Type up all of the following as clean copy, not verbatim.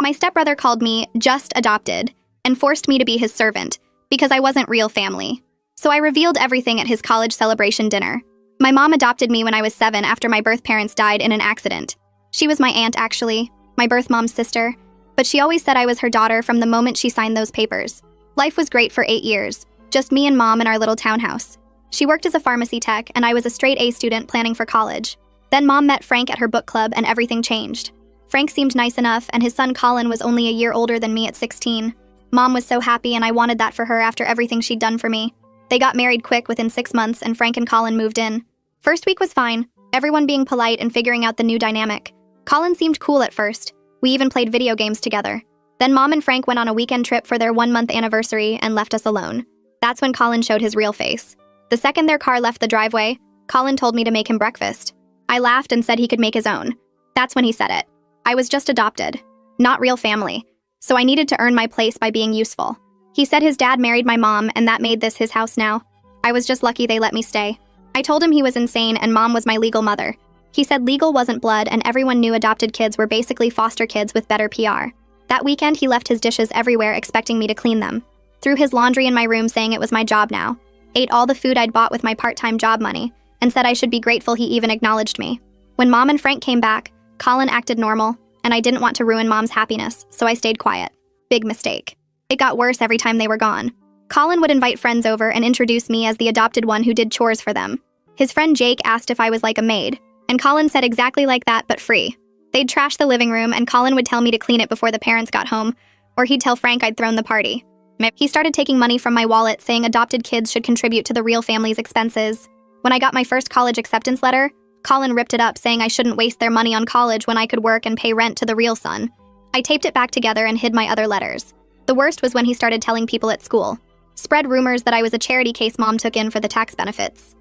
My stepbrother called me just adopted and forced me to be his servant because I wasn't real family. So I revealed everything at his college celebration dinner. My mom adopted me when I was 7 after my birth parents died in an accident. She was my aunt, actually, my birth mom's sister, but she always said I was her daughter from the moment she signed those papers. Life was great for 8 years, just me and mom in our little townhouse. She worked as a pharmacy tech, and I was a straight A student planning for college. Then mom met Frank at her book club, and everything changed. Frank seemed nice enough, and his son Colin was only a year older than me at 16. Mom was so happy, and I wanted that for her after everything she'd done for me. They got married quick within 6 months, and Frank and Colin moved in. First week was fine, everyone being polite and figuring out the new dynamic. Colin seemed cool at first. We even played video games together. Then mom and Frank went on a weekend trip for their 1-month anniversary and left us alone. That's when Colin showed his real face. The second their car left the driveway, Colin told me to make him breakfast. I laughed and said he could make his own. That's when he said it. I was just adopted, not real family, so I needed to earn my place by being useful. He said his dad married my mom and that made this his house now. I was just lucky they let me stay. I told him he was insane and mom was my legal mother. He said legal wasn't blood and everyone knew adopted kids were basically foster kids with better PR. That weekend he left his dishes everywhere expecting me to clean them. Threw his laundry in my room saying it was my job now. Ate all the food I'd bought with my part-time job money and said I should be grateful he even acknowledged me. When mom and Frank came back, Colin acted normal and I didn't want to ruin mom's happiness, so I stayed quiet. Big mistake. It got worse every time they were gone. Colin would invite friends over and introduce me as the adopted one who did chores for them. His friend Jake asked if I was like a maid, and Colin said exactly like that, but free. They'd trash the living room, and Colin would tell me to clean it before the parents got home, or he'd tell Frank I'd thrown the party. He started taking money from my wallet, saying adopted kids should contribute to the real family's expenses. When I got my first college acceptance letter, Colin ripped it up, saying I shouldn't waste their money on college when I could work and pay rent to the real son. I taped it back together and hid my other letters. The worst was when he started telling people at school. Spread rumors that I was a charity case mom took in for the tax benefits.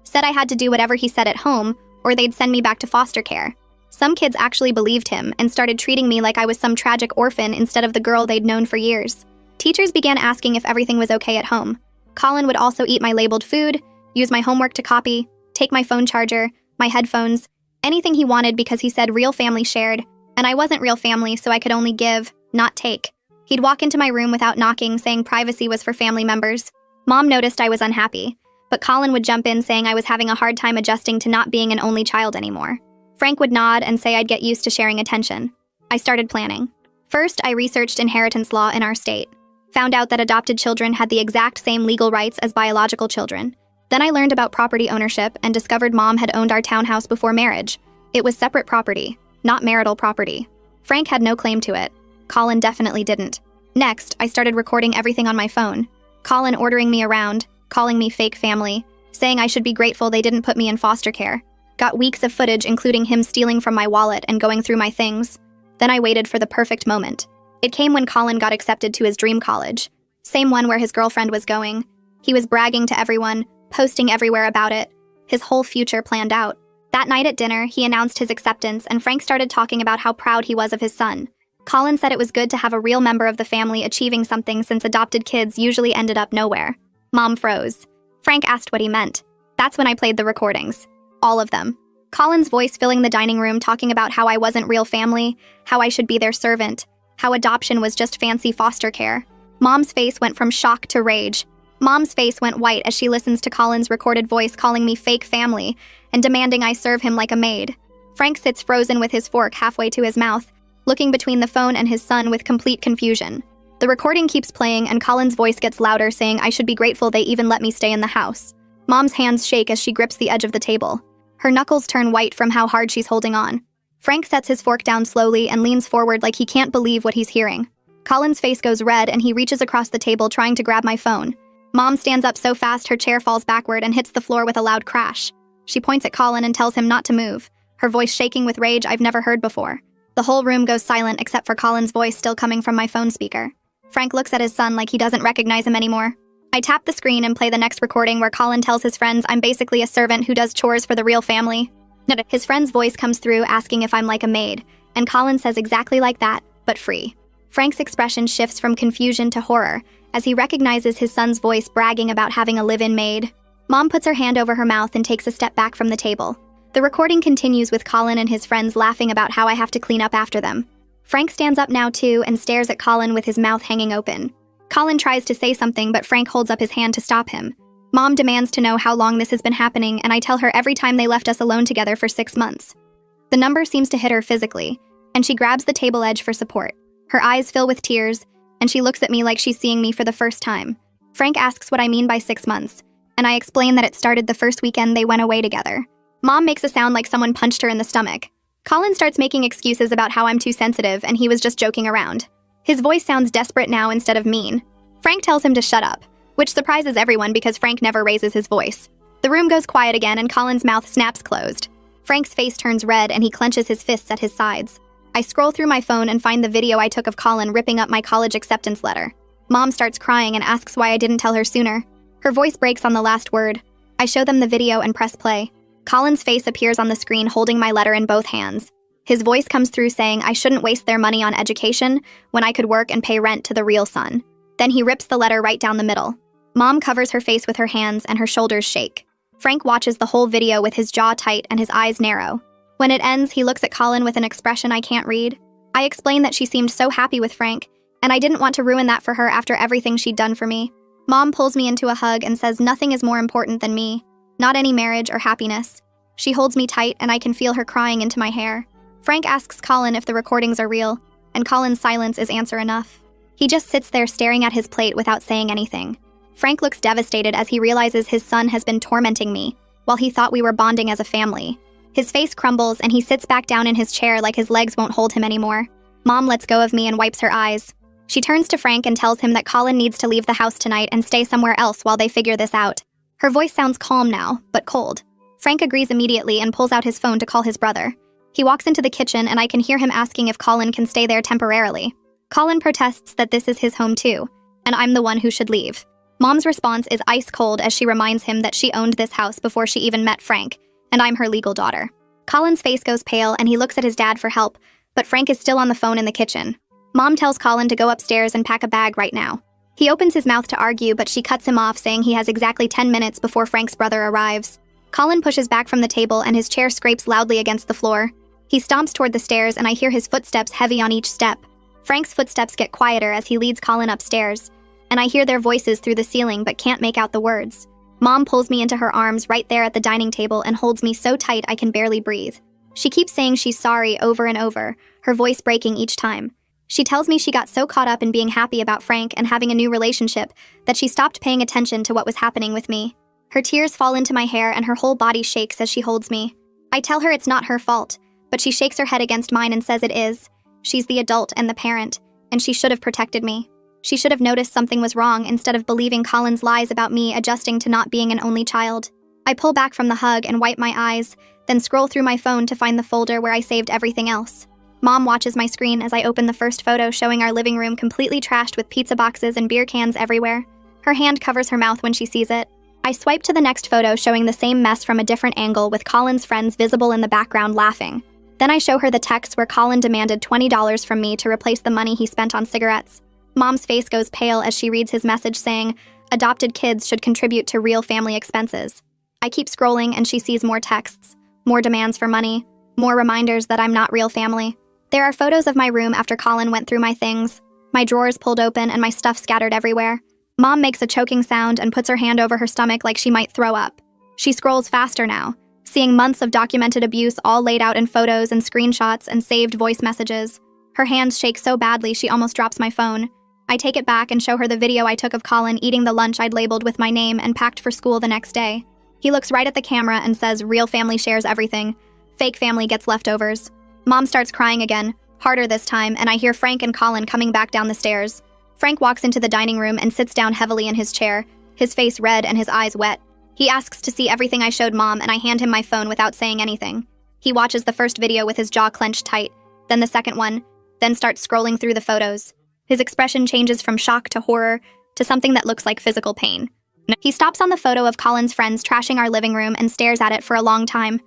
Said I had to do whatever he said at home, or they'd send me back to foster care. Some kids actually believed him and started treating me like I was some tragic orphan instead of the girl they'd known for years. Teachers began asking if everything was okay at home. Colin would also eat my labeled food, use my homework to copy, take my phone charger, my headphones, anything he wanted because he said real family shared, and I wasn't real family, so I could only give, not take. He'd walk into my room without knocking, saying privacy was for family members. Mom noticed I was unhappy, but Colin would jump in saying I was having a hard time adjusting to not being an only child anymore. Frank would nod and say I'd get used to sharing attention. I started planning. First, I researched inheritance law in our state. Found out that adopted children had the exact same legal rights as biological children. Then I learned about property ownership and discovered mom had owned our townhouse before marriage. It was separate property, not marital property. Frank had no claim to it. Colin definitely didn't. Next, I started recording everything on my phone. Colin ordering me around, calling me fake family, saying I should be grateful they didn't put me in foster care. Got weeks of footage including him stealing from my wallet and going through my things. Then I waited for the perfect moment. It came when Colin got accepted to his dream college. Same one where his girlfriend was going. He was bragging to everyone, posting everywhere about it. His whole future planned out. That night at dinner, he announced his acceptance and Frank started talking about how proud he was of his son. Colin said it was good to have a real member of the family achieving something since adopted kids usually ended up nowhere. Mom froze. Frank asked what he meant. That's when I played the recordings. All of them. Colin's voice filling the dining room talking about how I wasn't real family, how I should be their servant, how adoption was just fancy foster care. Mom's face went from shock to rage. Mom's face went white as she listens to Colin's recorded voice calling me fake family and demanding I serve him like a maid. Frank sits frozen with his fork halfway to his mouth, looking between the phone and his son with complete confusion. The recording keeps playing and Colin's voice gets louder saying I should be grateful they even let me stay in the house. Mom's hands shake as she grips the edge of the table. Her knuckles turn white from how hard she's holding on. Frank sets his fork down slowly and leans forward like he can't believe what he's hearing. Colin's face goes red and he reaches across the table trying to grab my phone. Mom stands up so fast her chair falls backward and hits the floor with a loud crash. She points at Colin and tells him not to move, her voice shaking with rage I've never heard before. The whole room goes silent except for Colin's voice still coming from my phone speaker. Frank looks at his son like he doesn't recognize him anymore. I tap the screen and play the next recording where Colin tells his friends I'm basically a servant who does chores for the real family. His friend's voice comes through asking if I'm like a maid, and Colin says exactly like that, but free. Frank's expression shifts from confusion to horror as he recognizes his son's voice bragging about having a live-in maid. Mom puts her hand over her mouth and takes a step back from the table. The recording continues with Colin and his friends laughing about how I have to clean up after them. Frank stands up now too and stares at Colin with his mouth hanging open. Colin tries to say something, but Frank holds up his hand to stop him. Mom demands to know how long this has been happening, and I tell her every time they left us alone together for 6 months. The number seems to hit her physically, and she grabs the table edge for support. Her eyes fill with tears, and she looks at me like she's seeing me for the first time. Frank asks what I mean by 6 months, and I explain that it started the first weekend they went away together. Mom makes a sound like someone punched her in the stomach. Colin starts making excuses about how I'm too sensitive and he was just joking around. His voice sounds desperate now instead of mean. Frank tells him to shut up, which surprises everyone because Frank never raises his voice. The room goes quiet again and Colin's mouth snaps closed. Frank's face turns red and he clenches his fists at his sides. I scroll through my phone and find the video I took of Colin ripping up my college acceptance letter. Mom starts crying and asks why I didn't tell her sooner. Her voice breaks on the last word. I show them the video and press play. Colin's face appears on the screen holding my letter in both hands. His voice comes through saying I shouldn't waste their money on education when I could work and pay rent to the real son. Then he rips the letter right down the middle. Mom covers her face with her hands and her shoulders shake. Frank watches the whole video with his jaw tight and his eyes narrow. When it ends, he looks at Colin with an expression I can't read. I explain that she seemed so happy with Frank, and I didn't want to ruin that for her after everything she'd done for me. Mom pulls me into a hug and says nothing is more important than me, not any marriage or happiness. She holds me tight and I can feel her crying into my hair. Frank asks Colin if the recordings are real, and Colin's silence is answer enough. He just sits there staring at his plate without saying anything. Frank looks devastated as he realizes his son has been tormenting me, while he thought we were bonding as a family. His face crumbles and he sits back down in his chair like his legs won't hold him anymore. Mom lets go of me and wipes her eyes. She turns to Frank and tells him that Colin needs to leave the house tonight and stay somewhere else while they figure this out. Her voice sounds calm now, but cold. Frank agrees immediately and pulls out his phone to call his brother. He walks into the kitchen and I can hear him asking if Colin can stay there temporarily. Colin protests that this is his home too, and I'm the one who should leave. Mom's response is ice cold as she reminds him that she owned this house before she even met Frank, and I'm her legal daughter. Colin's face goes pale and he looks at his dad for help, but Frank is still on the phone in the kitchen. Mom tells Colin to go upstairs and pack a bag right now. He opens his mouth to argue, but she cuts him off, saying he has exactly 10 minutes before Frank's brother arrives. Colin pushes back from the table and his chair scrapes loudly against the floor. He stomps toward the stairs and I hear his footsteps heavy on each step. Frank's footsteps get quieter as he leads Colin upstairs, and I hear their voices through the ceiling but can't make out the words. Mom pulls me into her arms right there at the dining table and holds me so tight I can barely breathe. She keeps saying she's sorry over and over, her voice breaking each time. She tells me she got so caught up in being happy about Frank and having a new relationship that she stopped paying attention to what was happening with me. Her tears fall into my hair and her whole body shakes as she holds me. I tell her it's not her fault, but she shakes her head against mine and says it is. She's the adult and the parent, and she should have protected me. She should have noticed something was wrong instead of believing Colin's lies about me adjusting to not being an only child. I pull back from the hug and wipe my eyes, then scroll through my phone to find the folder where I saved everything else. Mom watches my screen as I open the first photo showing our living room completely trashed with pizza boxes and beer cans everywhere. Her hand covers her mouth when she sees it. I swipe to the next photo showing the same mess from a different angle with Colin's friends visible in the background laughing. Then I show her the text where Colin demanded $20 from me to replace the money he spent on cigarettes. Mom's face goes pale as she reads his message saying, adopted kids should contribute to real family expenses. I keep scrolling and she sees more texts, more demands for money, more reminders that I'm not real family. There are photos of my room after Colin went through my things, my drawers pulled open and my stuff scattered everywhere. Mom makes a choking sound and puts her hand over her stomach like she might throw up. She scrolls faster now, seeing months of documented abuse all laid out in photos and screenshots and saved voice messages. Her hands shake so badly she almost drops my phone. I take it back and show her the video I took of Colin eating the lunch I'd labeled with my name and packed for school the next day. He looks right at the camera and says real family shares everything. Fake family gets leftovers. Mom starts crying again, harder this time, and I hear Frank and Colin coming back down the stairs. Frank walks into the dining room and sits down heavily in his chair, his face red and his eyes wet. He asks to see everything I showed Mom and I hand him my phone without saying anything. He watches the first video with his jaw clenched tight, then the second one, then starts scrolling through the photos. His expression changes from shock to horror to something that looks like physical pain. He stops on the photo of Colin's friends trashing our living room and stares at it for a long time.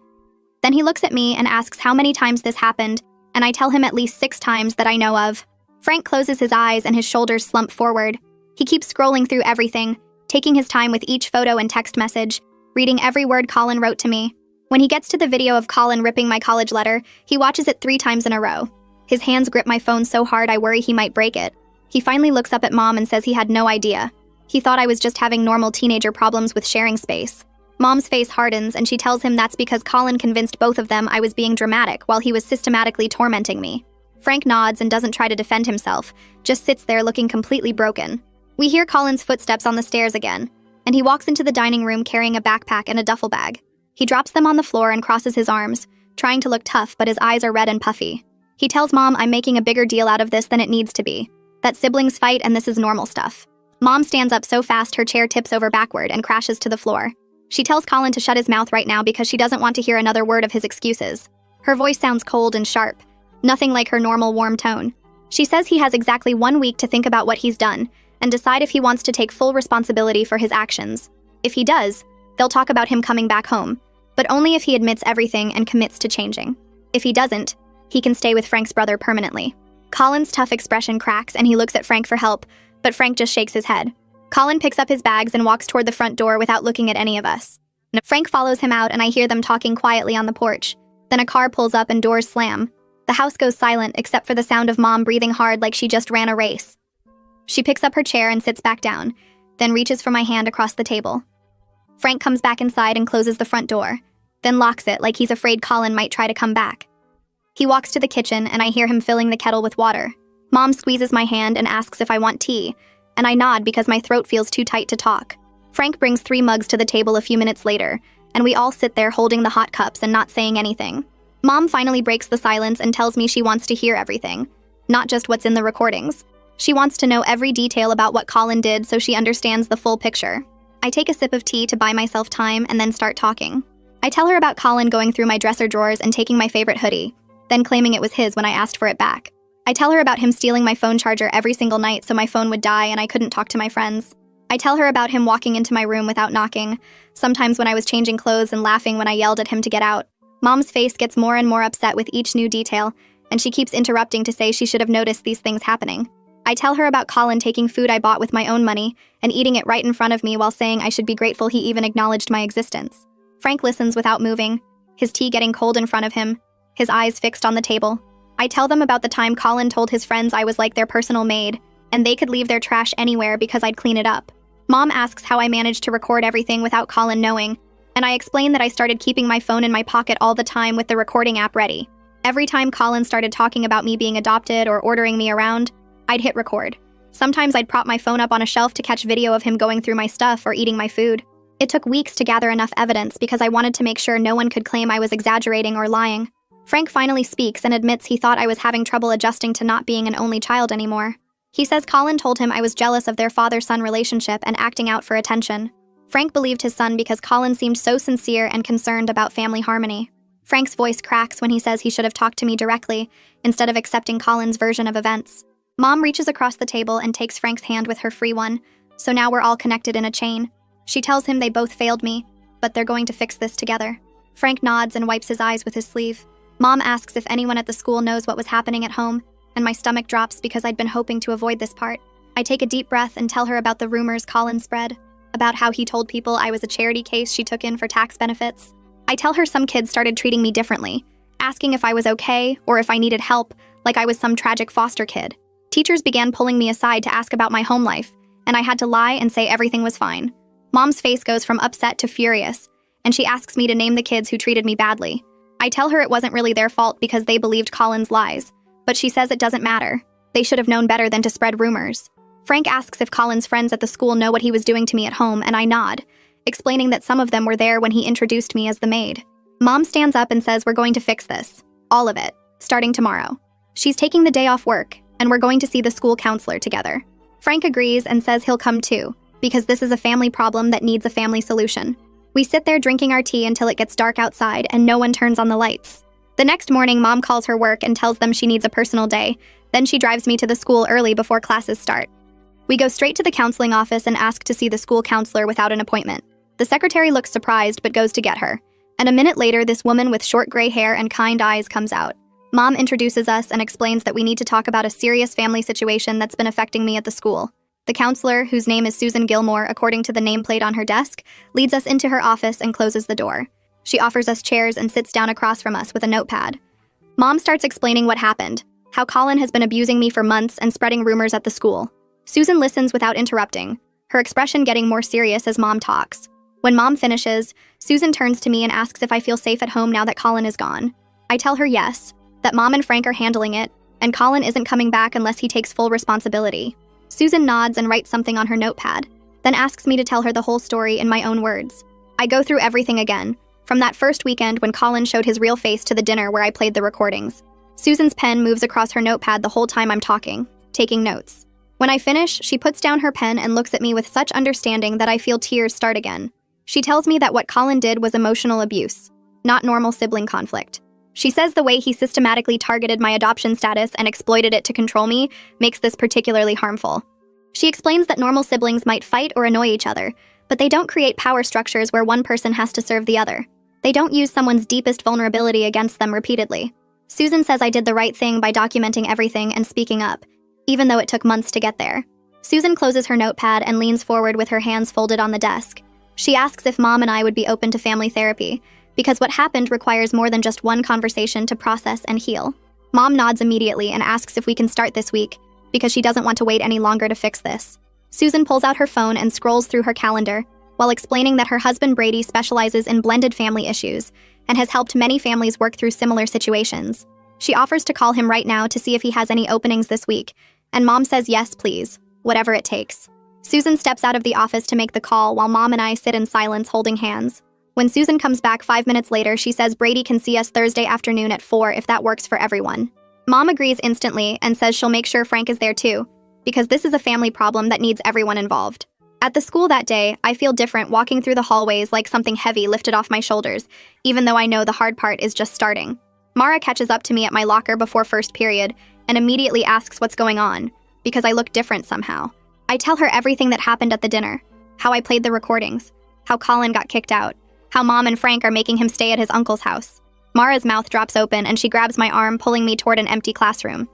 Then he looks at me and asks how many times this happened, and I tell him at least 6 times that I know of. Frank closes his eyes and his shoulders slump forward. He keeps scrolling through everything, taking his time with each photo and text message, reading every word Colin wrote to me. When he gets to the video of Colin ripping my college letter, he watches it 3 times in a row. His hands grip my phone so hard I worry he might break it. He finally looks up at Mom and says he had no idea. He thought I was just having normal teenager problems with sharing space. Mom's face hardens and she tells him that's because Colin convinced both of them I was being dramatic while he was systematically tormenting me. Frank nods and doesn't try to defend himself, just sits there looking completely broken. We hear Colin's footsteps on the stairs again, and he walks into the dining room carrying a backpack and a duffel bag. He drops them on the floor and crosses his arms, trying to look tough, but his eyes are red and puffy. He tells Mom I'm making a bigger deal out of this than it needs to be, that siblings fight and this is normal stuff. Mom stands up so fast her chair tips over backward and crashes to the floor. She tells Colin to shut his mouth right now because she doesn't want to hear another word of his excuses. Her voice sounds cold and sharp, nothing like her normal warm tone. She says he has exactly 1 week to think about what he's done and decide if he wants to take full responsibility for his actions. If he does, they'll talk about him coming back home, but only if he admits everything and commits to changing. If he doesn't, he can stay with Frank's brother permanently. Colin's tough expression cracks and he looks at Frank for help, but Frank just shakes his head. Colin picks up his bags and walks toward the front door without looking at any of us. Frank follows him out and I hear them talking quietly on the porch. Then a car pulls up and doors slam. The house goes silent except for the sound of Mom breathing hard like she just ran a race. She picks up her chair and sits back down, then reaches for my hand across the table. Frank comes back inside and closes the front door, then locks it like he's afraid Colin might try to come back. He walks to the kitchen and I hear him filling the kettle with water. Mom squeezes my hand and asks if I want tea, and I nod because my throat feels too tight to talk. Frank brings 3 mugs to the table a few minutes later, and we all sit there holding the hot cups and not saying anything. Mom finally breaks the silence and tells me she wants to hear everything, not just what's in the recordings. She wants to know every detail about what Colin did so she understands the full picture. I take a sip of tea to buy myself time and then start talking. I tell her about Colin going through my dresser drawers and taking my favorite hoodie, then claiming it was his when I asked for it back. I tell her about him stealing my phone charger every single night so my phone would die and I couldn't talk to my friends. I tell her about him walking into my room without knocking, sometimes when I was changing clothes and laughing when I yelled at him to get out. Mom's face gets more and more upset with each new detail, and she keeps interrupting to say she should have noticed these things happening. I tell her about Colin taking food I bought with my own money and eating it right in front of me while saying I should be grateful he even acknowledged my existence. Frank listens without moving, his tea getting cold in front of him, his eyes fixed on the table. I tell them about the time Colin told his friends I was like their personal maid, and they could leave their trash anywhere because I'd clean it up. Mom asks how I managed to record everything without Colin knowing, and I explain that I started keeping my phone in my pocket all the time with the recording app ready. Every time Colin started talking about me being adopted or ordering me around, I'd hit record. Sometimes I'd prop my phone up on a shelf to catch video of him going through my stuff or eating my food. It took weeks to gather enough evidence because I wanted to make sure no one could claim I was exaggerating or lying. Frank finally speaks and admits he thought I was having trouble adjusting to not being an only child anymore. He says Colin told him I was jealous of their father-son relationship and acting out for attention. Frank believed his son because Colin seemed so sincere and concerned about family harmony. Frank's voice cracks when he says he should have talked to me directly instead of accepting Colin's version of events. Mom reaches across the table and takes Frank's hand with her free one, so now we're all connected in a chain. She tells him they both failed me, but they're going to fix this together. Frank nods and wipes his eyes with his sleeve. Mom asks if anyone at the school knows what was happening at home, and my stomach drops because I'd been hoping to avoid this part. I take a deep breath and tell her about the rumors Colin spread, about how he told people I was a charity case she took in for tax benefits. I tell her some kids started treating me differently, asking if I was okay or if I needed help, like I was some tragic foster kid. Teachers began pulling me aside to ask about my home life, and I had to lie and say everything was fine. Mom's face goes from upset to furious, and she asks me to name the kids who treated me badly. I tell her it wasn't really their fault because they believed Colin's lies, but she says it doesn't matter. They should have known better than to spread rumors. Frank asks if Colin's friends at the school know what he was doing to me at home, and I nod, explaining that some of them were there when he introduced me as the maid. Mom stands up and says we're going to fix this. All of it. Starting tomorrow. She's taking the day off work, and we're going to see the school counselor together. Frank agrees and says he'll come too, because this is a family problem that needs a family solution. We sit there drinking our tea until it gets dark outside and no one turns on the lights. The next morning, Mom calls her work and tells them she needs a personal day. Then she drives me to the school early before classes start. We go straight to the counseling office and ask to see the school counselor without an appointment. The secretary looks surprised but goes to get her. And a minute later, this woman with short gray hair and kind eyes comes out. Mom introduces us and explains that we need to talk about a serious family situation that's been affecting me at the school. The counselor, whose name is Susan Gilmore according to the nameplate on her desk, leads us into her office and closes the door. She offers us chairs and sits down across from us with a notepad. Mom starts explaining what happened, how Colin has been abusing me for months and spreading rumors at the school. Susan listens without interrupting, her expression getting more serious as Mom talks. When Mom finishes, Susan turns to me and asks if I feel safe at home now that Colin is gone. I tell her yes, that Mom and Frank are handling it, and Colin isn't coming back unless he takes full responsibility. Susan nods and writes something on her notepad, then asks me to tell her the whole story in my own words. I go through everything again, from that first weekend when Colin showed his real face to the dinner where I played the recordings. Susan's pen moves across her notepad the whole time I'm talking, taking notes. When I finish, she puts down her pen and looks at me with such understanding that I feel tears start again. She tells me that what Colin did was emotional abuse, not normal sibling conflict. She says the way he systematically targeted my adoption status and exploited it to control me makes this particularly harmful. She explains that normal siblings might fight or annoy each other, but they don't create power structures where one person has to serve the other. They don't use someone's deepest vulnerability against them repeatedly. Susan says I did the right thing by documenting everything and speaking up, even though it took months to get there. Susan closes her notepad and leans forward with her hands folded on the desk. She asks if Mom and I would be open to family therapy, because what happened requires more than just one conversation to process and heal. Mom nods immediately and asks if we can start this week, because she doesn't want to wait any longer to fix this. Susan pulls out her phone and scrolls through her calendar, while explaining that her husband Brady specializes in blended family issues and has helped many families work through similar situations. She offers to call him right now to see if he has any openings this week, and Mom says yes, please, whatever it takes. Susan steps out of the office to make the call while Mom and I sit in silence holding hands. When Susan comes back 5 minutes later, she says Brady can see us Thursday afternoon at 4 if that works for everyone. Mom agrees instantly and says she'll make sure Frank is there too, because this is a family problem that needs everyone involved. At the school that day, I feel different walking through the hallways like something heavy lifted off my shoulders, even though I know the hard part is just starting. Mara catches up to me at my locker before first period and immediately asks what's going on, because I look different somehow. I tell her everything that happened at the dinner, how I played the recordings, how Colin got kicked out, how Mom and Frank are making him stay at his uncle's house. Mara's mouth drops open and she grabs my arm, pulling me toward an empty classroom.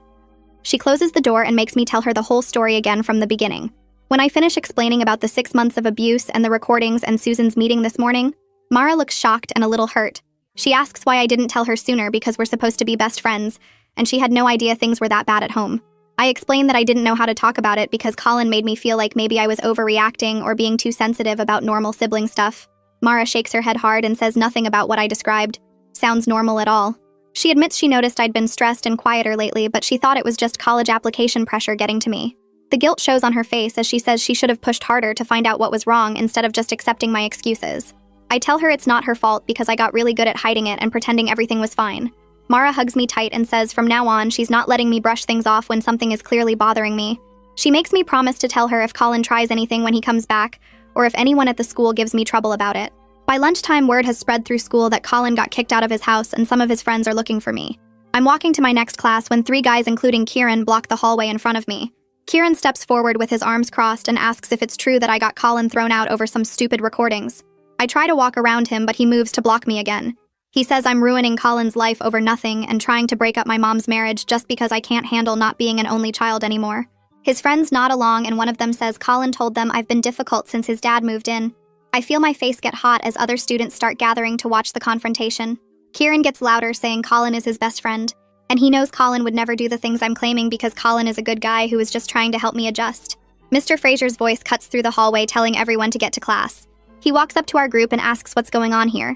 She closes the door and makes me tell her the whole story again from the beginning. When I finish explaining about the 6 months of abuse and the recordings and Susan's meeting this morning, Mara looks shocked and a little hurt. She asks why I didn't tell her sooner because we're supposed to be best friends, and she had no idea things were that bad at home. I explain that I didn't know how to talk about it because Colin made me feel like maybe I was overreacting or being too sensitive about normal sibling stuff. Mara shakes her head hard and says nothing about what I described sounds normal at all. She admits she noticed I'd been stressed and quieter lately, but she thought it was just college application pressure getting to me. The guilt shows on her face as she says she should have pushed harder to find out what was wrong instead of just accepting my excuses. I tell her it's not her fault because I got really good at hiding it and pretending everything was fine. Mara hugs me tight and says from now on she's not letting me brush things off when something is clearly bothering me. She makes me promise to tell her if Colin tries anything when he comes back, or if anyone at the school gives me trouble about it. By lunchtime, word has spread through school that Colin got kicked out of his house and some of his friends are looking for me. I'm walking to my next class when 3 guys including Kieran block the hallway in front of me. Kieran steps forward with his arms crossed and asks if it's true that I got Colin thrown out over some stupid recordings. I try to walk around him, but he moves to block me again. He says I'm ruining Colin's life over nothing and trying to break up my mom's marriage just because I can't handle not being an only child anymore. His friends nod along and one of them says Colin told them I've been difficult since his dad moved in. I feel my face get hot as other students start gathering to watch the confrontation. Kieran gets louder saying Colin is his best friend, and he knows Colin would never do the things I'm claiming because Colin is a good guy who is just trying to help me adjust. Mr. Fraser's voice cuts through the hallway telling everyone to get to class. He walks up to our group and asks what's going on here.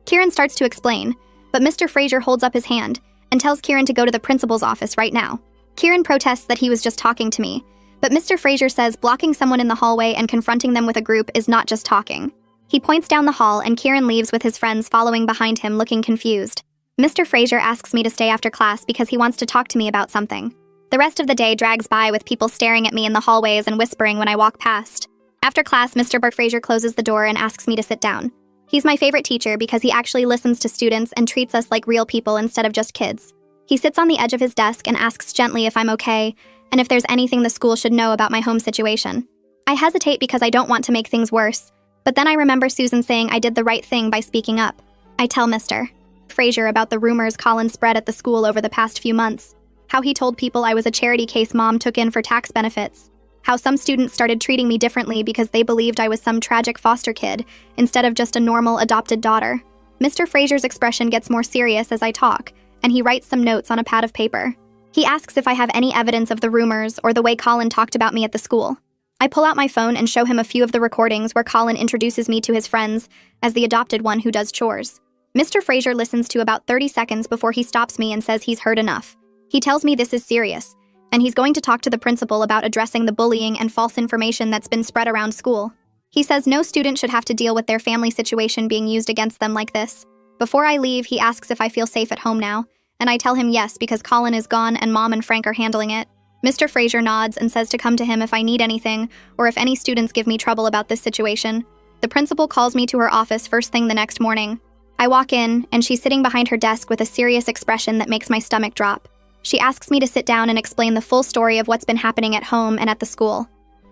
Kieran starts to explain, but Mr. Fraser holds up his hand and tells Kieran to go to the principal's office right now. Kieran protests that he was just talking to me, but Mr. Fraser says blocking someone in the hallway and confronting them with a group is not just talking. He points down the hall and Kieran leaves with his friends following behind him looking confused. Mr. Fraser asks me to stay after class because he wants to talk to me about something. The rest of the day drags by with people staring at me in the hallways and whispering when I walk past. After class, Mr. Fraser closes the door and asks me to sit down. He's my favorite teacher because he actually listens to students and treats us like real people instead of just kids. He sits on the edge of his desk and asks gently if I'm okay and if there's anything the school should know about my home situation. I hesitate because I don't want to make things worse, but then I remember Susan saying I did the right thing by speaking up. I tell Mr. Fraser about the rumors Colin spread at the school over the past few months, how he told people I was a charity case Mom took in for tax benefits, how some students started treating me differently because they believed I was some tragic foster kid instead of just a normal adopted daughter. Mr. Fraser's expression gets more serious as I talk, and he writes some notes on a pad of paper. He asks if I have any evidence of the rumors or the way Colin talked about me at the school. I pull out my phone and show him a few of the recordings where Colin introduces me to his friends as the adopted one who does chores. Mr. Fraser listens to about 30 seconds before he stops me and says he's heard enough. He tells me this is serious, and he's going to talk to the principal about addressing the bullying and false information that's been spread around school. He says no student should have to deal with their family situation being used against them like this. Before I leave, he asks if I feel safe at home now, and I tell him yes because Colin is gone and Mom and Frank are handling it. Mr. Fraser nods and says to come to him if I need anything or if any students give me trouble about this situation. The principal calls me to her office first thing the next morning. I walk in, and she's sitting behind her desk with a serious expression that makes my stomach drop. She asks me to sit down and explain the full story of what's been happening at home and at the school.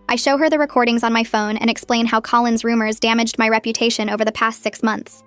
I show her the recordings on my phone and explain how Colin's rumors damaged my reputation over the past 6 months.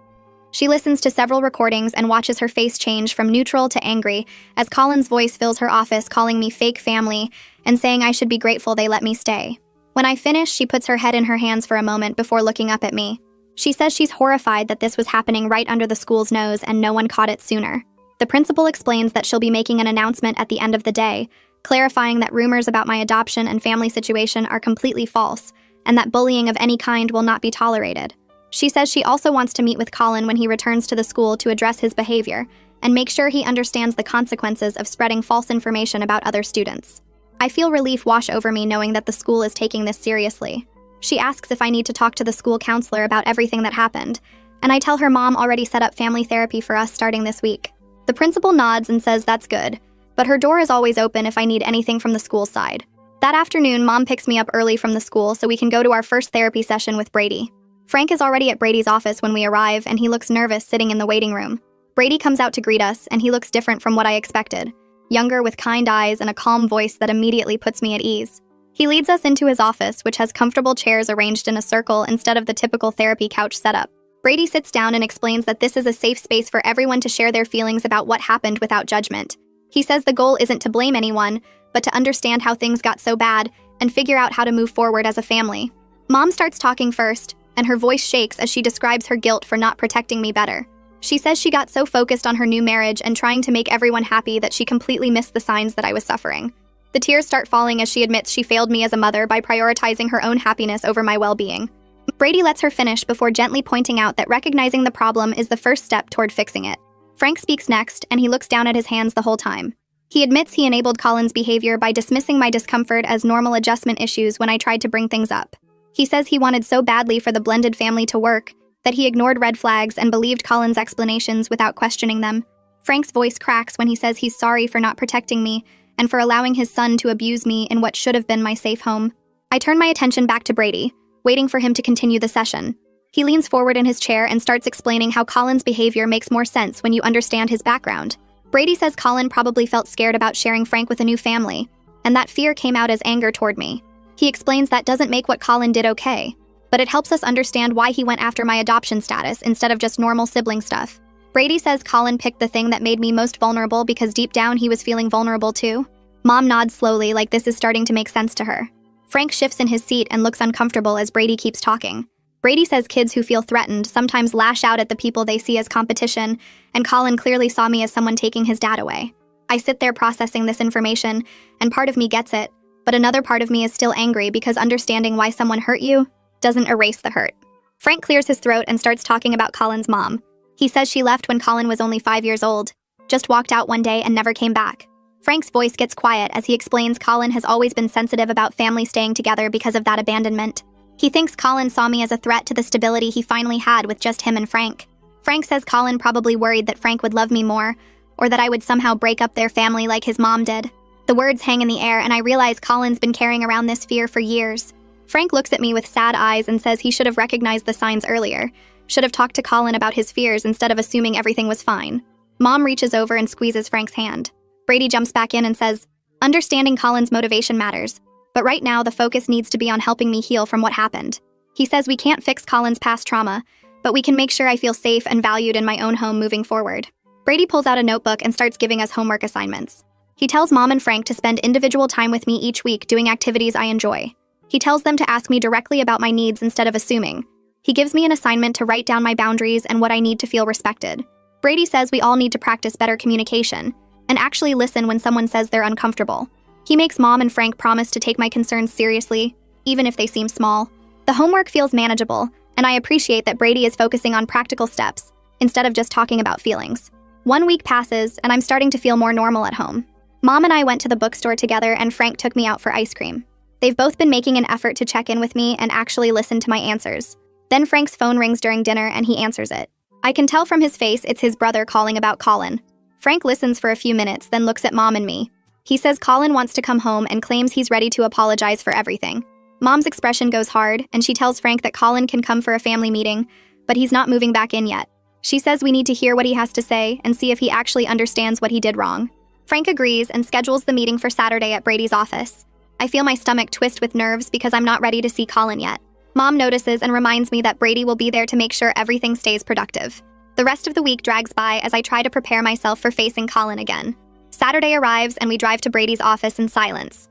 She listens to several recordings and watches her face change from neutral to angry as Colin's voice fills her office calling me fake family and saying I should be grateful they let me stay. When I finish, she puts her head in her hands for a moment before looking up at me. She says she's horrified that this was happening right under the school's nose and no one caught it sooner. The principal explains that she'll be making an announcement at the end of the day, clarifying that rumors about my adoption and family situation are completely false, and that bullying of any kind will not be tolerated. She says she also wants to meet with Colin when he returns to the school to address his behavior and make sure he understands the consequences of spreading false information about other students. I feel relief wash over me knowing that the school is taking this seriously. She asks if I need to talk to the school counselor about everything that happened, and I tell her Mom already set up family therapy for us starting this week. The principal nods and says that's good, but her door is always open if I need anything from the school side. That afternoon, Mom picks me up early from the school so we can go to our first therapy session with Brady. Frank is already at Brady's office when we arrive, and he looks nervous sitting in the waiting room. Brady comes out to greet us, and he looks different from what I expected. Younger with kind eyes and a calm voice that immediately puts me at ease. He leads us into his office, which has comfortable chairs arranged in a circle instead of the typical therapy couch setup. Brady sits down and explains that this is a safe space for everyone to share their feelings about what happened without judgment. He says the goal isn't to blame anyone, but to understand how things got so bad and figure out how to move forward as a family. Mom starts talking first, and her voice shakes as she describes her guilt for not protecting me better. She says she got so focused on her new marriage and trying to make everyone happy that she completely missed the signs that I was suffering. The tears start falling as she admits she failed me as a mother by prioritizing her own happiness over my well-being. Brady lets her finish before gently pointing out that recognizing the problem is the first step toward fixing it. Frank speaks next, and he looks down at his hands the whole time. He admits he enabled Colin's behavior by dismissing my discomfort as normal adjustment issues when I tried to bring things up. He says he wanted so badly for the blended family to work that he ignored red flags and believed Colin's explanations without questioning them. Frank's voice cracks when he says he's sorry for not protecting me and for allowing his son to abuse me in what should have been my safe home. I turn my attention back to Brady, waiting for him to continue the session. He leans forward in his chair and starts explaining how Colin's behavior makes more sense when you understand his background. Brady says Colin probably felt scared about sharing Frank with a new family, and that fear came out as anger toward me. He explains that doesn't make what Colin did okay, but it helps us understand why he went after my adoption status instead of just normal sibling stuff. Brady says Colin picked the thing that made me most vulnerable because deep down he was feeling vulnerable too. Mom nods slowly like this is starting to make sense to her. Frank shifts in his seat and looks uncomfortable as Brady keeps talking. Brady says kids who feel threatened sometimes lash out at the people they see as competition, and Colin clearly saw me as someone taking his dad away. I sit there processing this information, and part of me gets it, but another part of me is still angry because understanding why someone hurt you doesn't erase the hurt. Frank clears his throat and starts talking about Colin's mom. He says she left when Colin was only 5 years old, just walked out one day and never came back. Frank's voice gets quiet as he explains Colin has always been sensitive about family staying together because of that abandonment. He thinks Colin saw me as a threat to the stability he finally had with just him and Frank. Frank says Colin probably worried that Frank would love me more, or that I would somehow break up their family like his mom did. The words hang in the air, and I realize Colin's been carrying around this fear for years. Frank looks at me with sad eyes and says he should have recognized the signs earlier, should have talked to Colin about his fears instead of assuming everything was fine. Mom reaches over and squeezes Frank's hand. Brady jumps back in and says, understanding Colin's motivation matters, but right now the focus needs to be on helping me heal from what happened. He says we can't fix Colin's past trauma, but we can make sure I feel safe and valued in my own home moving forward. Brady pulls out a notebook and starts giving us homework assignments. He tells Mom and Frank to spend individual time with me each week doing activities I enjoy. He tells them to ask me directly about my needs instead of assuming. He gives me an assignment to write down my boundaries and what I need to feel respected. Brady says we all need to practice better communication, and actually listen when someone says they're uncomfortable. He makes Mom and Frank promise to take my concerns seriously, even if they seem small. The homework feels manageable, and I appreciate that Brady is focusing on practical steps, instead of just talking about feelings. 1 week passes, and I'm starting to feel more normal at home. Mom and I went to the bookstore together, and Frank took me out for ice cream. They've both been making an effort to check in with me and actually listen to my answers. Then Frank's phone rings during dinner, and he answers it. I can tell from his face it's his brother calling about Colin. Frank listens for a few minutes, then looks at Mom and me. He says Colin wants to come home and claims he's ready to apologize for everything. Mom's expression goes hard, and she tells Frank that Colin can come for a family meeting, but he's not moving back in yet. She says we need to hear what he has to say and see if he actually understands what he did wrong. Frank agrees and schedules the meeting for Saturday at Brady's office. I feel my stomach twist with nerves because I'm not ready to see Colin yet. Mom notices and reminds me that Brady will be there to make sure everything stays productive. The rest of the week drags by as I try to prepare myself for facing Colin again. Saturday arrives and we drive to Brady's office in silence.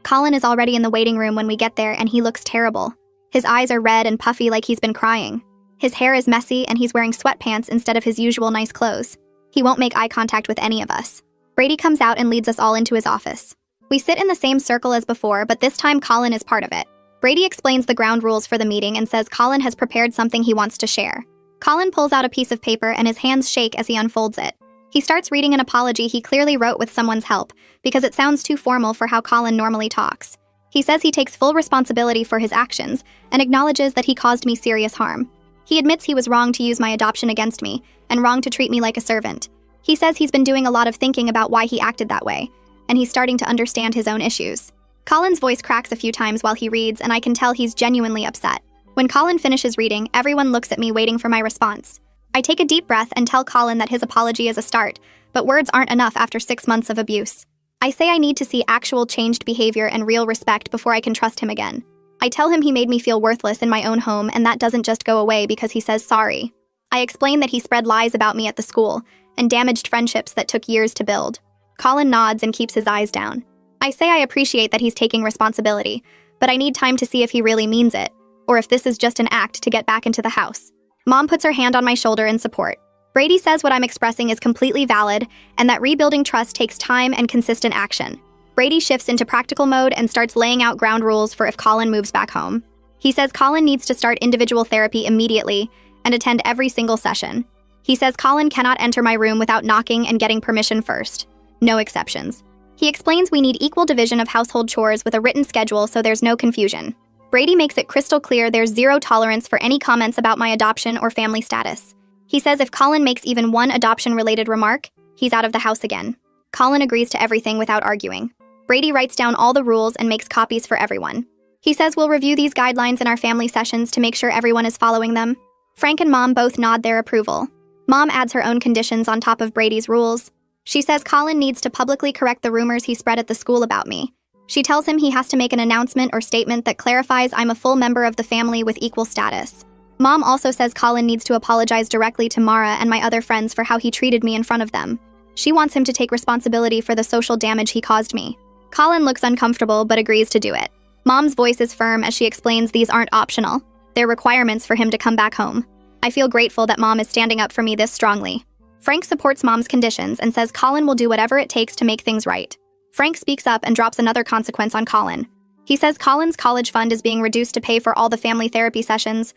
Colin is already in the waiting room when we get there, and he looks terrible. His eyes are red and puffy like he's been crying. His hair is messy and he's wearing sweatpants instead of his usual nice clothes. He won't make eye contact with any of us. Brady comes out and leads us all into his office. We sit in the same circle as before, but this time Colin is part of it. Brady explains the ground rules for the meeting and says Colin has prepared something he wants to share. Colin pulls out a piece of paper and his hands shake as he unfolds it. He starts reading an apology he clearly wrote with someone's help, because it sounds too formal for how Colin normally talks. He says he takes full responsibility for his actions and acknowledges that he caused me serious harm. He admits he was wrong to use my adoption against me and wrong to treat me like a servant. He says he's been doing a lot of thinking about why he acted that way, and he's starting to understand his own issues. Colin's voice cracks a few times while he reads, and I can tell he's genuinely upset. When Colin finishes reading, everyone looks at me waiting for my response. I take a deep breath and tell Colin that his apology is a start, but words aren't enough after 6 months of abuse. I say I need to see actual changed behavior and real respect before I can trust him again. I tell him he made me feel worthless in my own home, and that doesn't just go away because he says sorry. I explain that he spread lies about me at the school and damaged friendships that took years to build. Colin nods and keeps his eyes down. I say I appreciate that he's taking responsibility, but I need time to see if he really means it, or if this is just an act to get back into the house. Mom puts her hand on my shoulder in support. Brady says what I'm expressing is completely valid and that rebuilding trust takes time and consistent action. Brady shifts into practical mode and starts laying out ground rules for if Colin moves back home. He says Colin needs to start individual therapy immediately and attend every single session. He says Colin cannot enter my room without knocking and getting permission first. No exceptions. He explains we need equal division of household chores with a written schedule so there's no confusion. Brady makes it crystal clear there's zero tolerance for any comments about my adoption or family status. He says if Colin makes even one adoption-related remark, he's out of the house again. Colin agrees to everything without arguing. Brady writes down all the rules and makes copies for everyone. He says we'll review these guidelines in our family sessions to make sure everyone is following them. Frank and Mom both nod their approval. Mom adds her own conditions on top of Brady's rules. She says Colin needs to publicly correct the rumors he spread at the school about me. She tells him he has to make an announcement or statement that clarifies I'm a full member of the family with equal status. Mom also says Colin needs to apologize directly to Mara and my other friends for how he treated me in front of them. She wants him to take responsibility for the social damage he caused me. Colin looks uncomfortable but agrees to do it. Mom's voice is firm as she explains these aren't optional. They're requirements for him to come back home. I feel grateful that Mom is standing up for me this strongly. Frank supports Mom's conditions and says Colin will do whatever it takes to make things right. Frank speaks up and drops another consequence on Colin. He says Colin's college fund is being reduced to pay for all the family therapy sessions.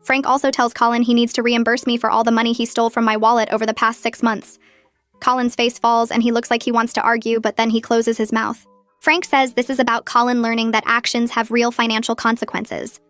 Frank also tells Colin he needs to reimburse me for all the money he stole from my wallet over the past 6 months. Colin's face falls and he looks like he wants to argue, but then he closes his mouth. Frank says this is about Colin learning that actions have real financial consequences.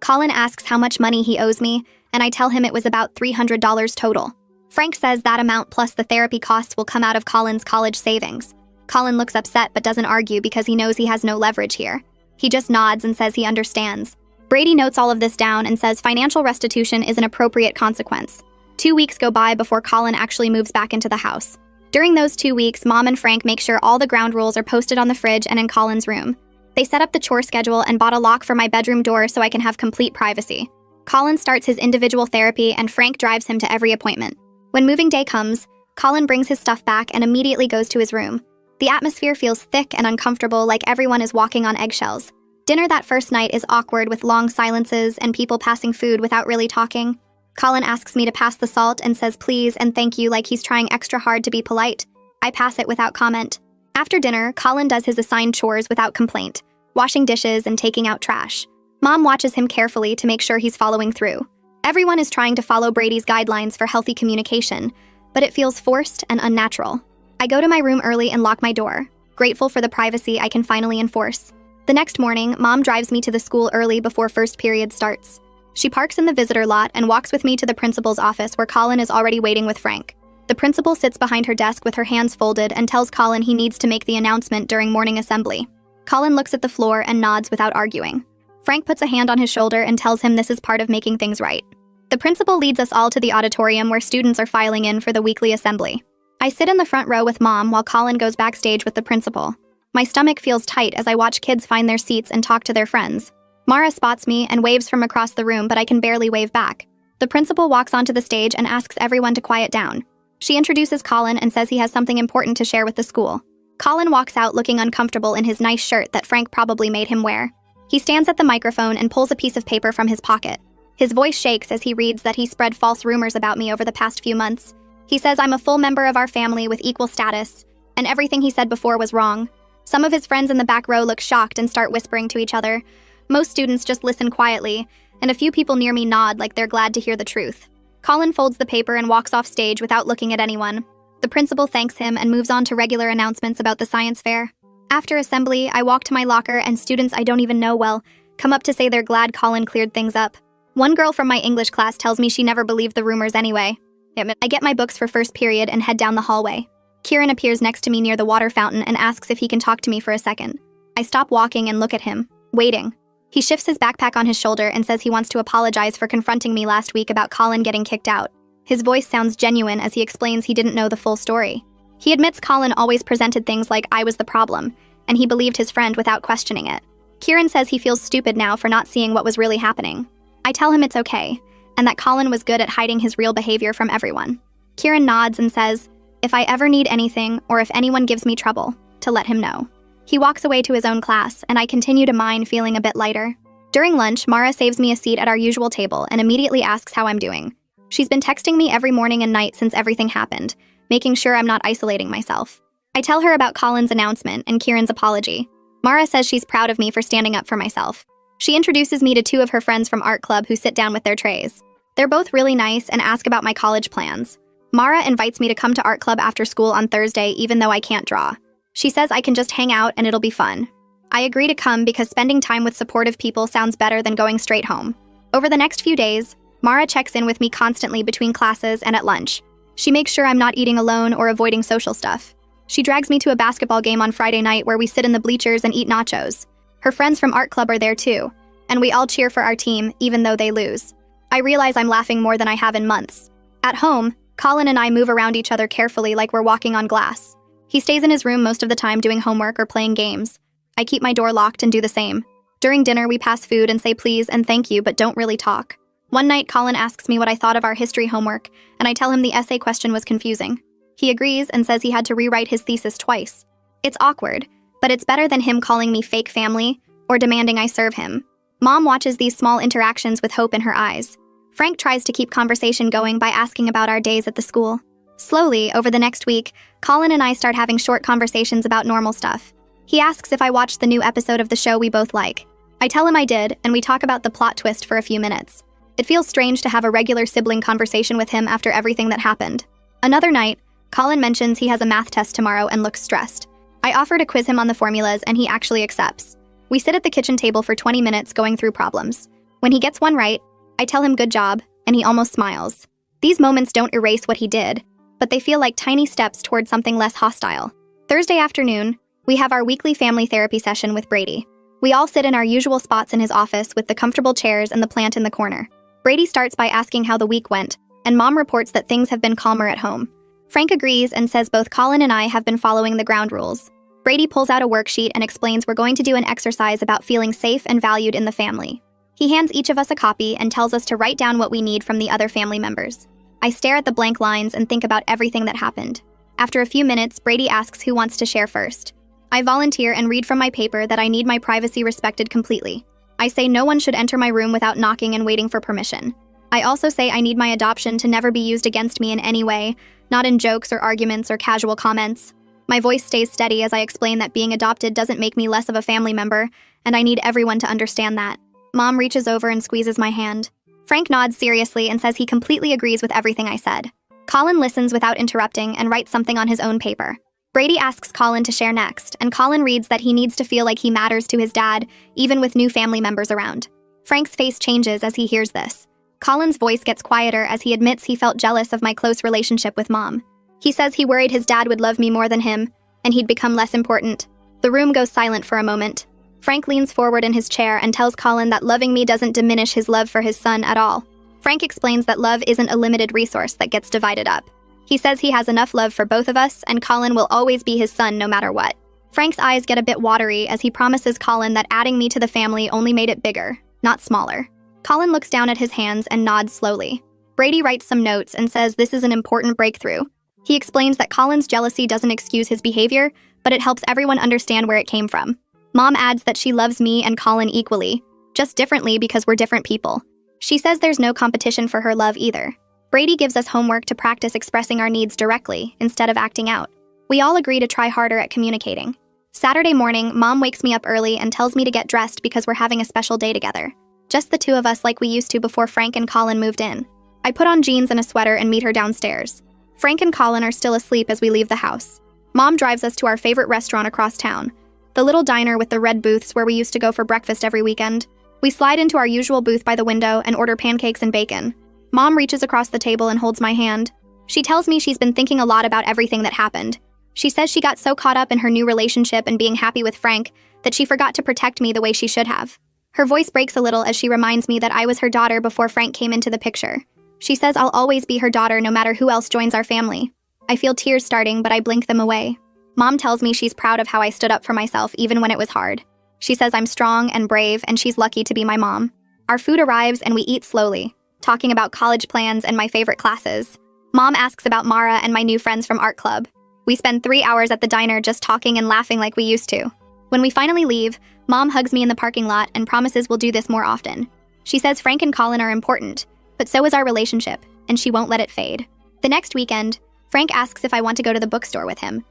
Colin asks how much money he owes me, and I tell him it was about $300 total. Frank says that amount plus the therapy costs will come out of Colin's college savings. Colin looks upset but doesn't argue because he knows he has no leverage here. He just nods and says he understands. Brady notes all of this down and says financial restitution is an appropriate consequence. 2 weeks go by before Colin actually moves back into the house. During those 2 weeks, Mom and Frank make sure all the ground rules are posted on the fridge and in Colin's room. They set up the chore schedule and bought a lock for my bedroom door so I can have complete privacy. Colin starts his individual therapy and Frank drives him to every appointment. When moving day comes, Colin brings his stuff back and immediately goes to his room. The atmosphere feels thick and uncomfortable, like everyone is walking on eggshells. Dinner that first night is awkward with long silences and people passing food without really talking. Colin asks me to pass the salt and says please and thank you like he's trying extra hard to be polite. I pass it without comment. After dinner, Colin does his assigned chores without complaint, washing dishes and taking out trash. Mom watches him carefully to make sure he's following through. Everyone is trying to follow Brady's guidelines for healthy communication, but it feels forced and unnatural. I go to my room early and lock my door, grateful for the privacy I can finally enforce. The next morning, Mom drives me to the school early before first period starts. She parks in the visitor lot and walks with me to the principal's office where Colin is already waiting with Frank. The principal sits behind her desk with her hands folded and tells Colin he needs to make the announcement during morning assembly. Colin looks at the floor and nods without arguing. Frank puts a hand on his shoulder and tells him this is part of making things right. The principal leads us all to the auditorium where students are filing in for the weekly assembly. I sit in the front row with Mom while Colin goes backstage with the principal. My stomach feels tight as I watch kids find their seats and talk to their friends. Mara spots me and waves from across the room, but I can barely wave back. The principal walks onto the stage and asks everyone to quiet down. She introduces Colin and says he has something important to share with the school. Colin walks out looking uncomfortable in his nice shirt that Frank probably made him wear. He stands at the microphone and pulls a piece of paper from his pocket. His voice shakes as he reads that he spread false rumors about me over the past few months. He says I'm a full member of our family with equal status, and everything he said before was wrong. Some of his friends in the back row look shocked and start whispering to each other. Most students just listen quietly, and a few people near me nod like they're glad to hear the truth. Colin folds the paper and walks off stage without looking at anyone. The principal thanks him and moves on to regular announcements about the science fair. After assembly, I walk to my locker and students I don't even know well come up to say they're glad Colin cleared things up. One girl from my English class tells me she never believed the rumors anyway. I get my books for first period and head down the hallway. Kieran appears next to me near the water fountain and asks if he can talk to me for a second. I stop walking and look at him, waiting. He shifts his backpack on his shoulder and says he wants to apologize for confronting me last week about Colin getting kicked out. His voice sounds genuine as he explains he didn't know the full story. He admits Colin always presented things like I was the problem, and he believed his friend without questioning it. Kieran says he feels stupid now for not seeing what was really happening. I tell him it's okay, and that Colin was good at hiding his real behavior from everyone. Kieran nods and says, if I ever need anything or if anyone gives me trouble, to let him know. He walks away to his own class, and I continue to mine, feeling a bit lighter. During lunch, Mara saves me a seat at our usual table and immediately asks how I'm doing. She's been texting me every morning and night since everything happened, making sure I'm not isolating myself. I tell her about Colin's announcement and Kieran's apology. Mara says she's proud of me for standing up for myself. She introduces me to two of her friends from art club who sit down with their trays. They're both really nice and ask about my college plans. Mara invites me to come to art club after school on Thursday even though I can't draw. She says I can just hang out and it'll be fun. I agree to come because spending time with supportive people sounds better than going straight home. Over the next few days, Mara checks in with me constantly between classes and at lunch. She makes sure I'm not eating alone or avoiding social stuff. She drags me to a basketball game on Friday night where we sit in the bleachers and eat nachos. Her friends from art club are there too, and we all cheer for our team even though they lose. I realize I'm laughing more than I have in months. At home, Colin and I move around each other carefully like we're walking on glass. He stays in his room most of the time doing homework or playing games. I keep my door locked and do the same. During dinner, we pass food and say please and thank you but don't really talk. One night, Colin asks me what I thought of our history homework, and I tell him the essay question was confusing. He agrees and says he had to rewrite his thesis twice. It's awkward, but it's better than him calling me fake family or demanding I serve him. Mom watches these small interactions with hope in her eyes. Frank tries to keep conversation going by asking about our days at the school. Slowly, over the next week, Colin and I start having short conversations about normal stuff. He asks if I watched the new episode of the show we both like. I tell him I did, and we talk about the plot twist for a few minutes. It feels strange to have a regular sibling conversation with him after everything that happened. Another night, Colin mentions he has a math test tomorrow and looks stressed. I offer to quiz him on the formulas, and he actually accepts. We sit at the kitchen table for 20 minutes going through problems. When he gets one right, I tell him good job, and he almost smiles. These moments don't erase what he did, but they feel like tiny steps towards something less hostile. Thursday afternoon, we have our weekly family therapy session with Brady. We all sit in our usual spots in his office with the comfortable chairs and the plant in the corner. Brady starts by asking how the week went, and Mom reports that things have been calmer at home. Frank agrees and says both Colin and I have been following the ground rules. Brady pulls out a worksheet and explains we're going to do an exercise about feeling safe and valued in the family. He hands each of us a copy and tells us to write down what we need from the other family members. I stare at the blank lines and think about everything that happened. After a few minutes, Brady asks who wants to share first. I volunteer and read from my paper that I need my privacy respected completely. I say no one should enter my room without knocking and waiting for permission. I also say I need my adoption to never be used against me in any way, not in jokes or arguments or casual comments. My voice stays steady as I explain that being adopted doesn't make me less of a family member, and I need everyone to understand that. Mom reaches over and squeezes my hand. Frank nods seriously and says he completely agrees with everything I said. Colin listens without interrupting and writes something on his own paper. Brady asks Colin to share next, and Colin reads that he needs to feel like he matters to his dad, even with new family members around. Frank's face changes as he hears this. Colin's voice gets quieter as he admits he felt jealous of my close relationship with Mom. He says he worried his dad would love me more than him, and he'd become less important. The room goes silent for a moment. Frank leans forward in his chair and tells Colin that loving me doesn't diminish his love for his son at all. Frank explains that love isn't a limited resource that gets divided up. He says he has enough love for both of us, and Colin will always be his son no matter what. Frank's eyes get a bit watery as he promises Colin that adding me to the family only made it bigger, not smaller. Colin looks down at his hands and nods slowly. Brady writes some notes and says this is an important breakthrough. He explains that Colin's jealousy doesn't excuse his behavior, but it helps everyone understand where it came from. Mom adds that she loves me and Colin equally, just differently because we're different people. She says there's no competition for her love either. Brady gives us homework to practice expressing our needs directly instead of acting out. We all agree to try harder at communicating. Saturday morning, Mom wakes me up early and tells me to get dressed because we're having a special day together. Just the two of us like we used to before Frank and Colin moved in. I put on jeans and a sweater and meet her downstairs. Frank and Colin are still asleep as we leave the house. Mom drives us to our favorite restaurant across town, the little diner with the red booths where we used to go for breakfast every weekend. We slide into our usual booth by the window and order pancakes and bacon. Mom reaches across the table and holds my hand. She tells me she's been thinking a lot about everything that happened. She says she got so caught up in her new relationship and being happy with Frank that she forgot to protect me the way she should have. Her voice breaks a little as she reminds me that I was her daughter before Frank came into the picture. She says I'll always be her daughter no matter who else joins our family. I feel tears starting, but I blink them away. Mom tells me she's proud of how I stood up for myself even when it was hard. She says I'm strong and brave and she's lucky to be my mom. Our food arrives and we eat slowly, talking about college plans and my favorite classes. Mom asks about Mara and my new friends from art club. We spend 3 hours at the diner just talking and laughing like we used to. When we finally leave, Mom hugs me in the parking lot and promises we'll do this more often. She says Frank and Colin are important, but so is our relationship, and she won't let it fade. The next weekend, Frank asks if I want to go to the bookstore with him.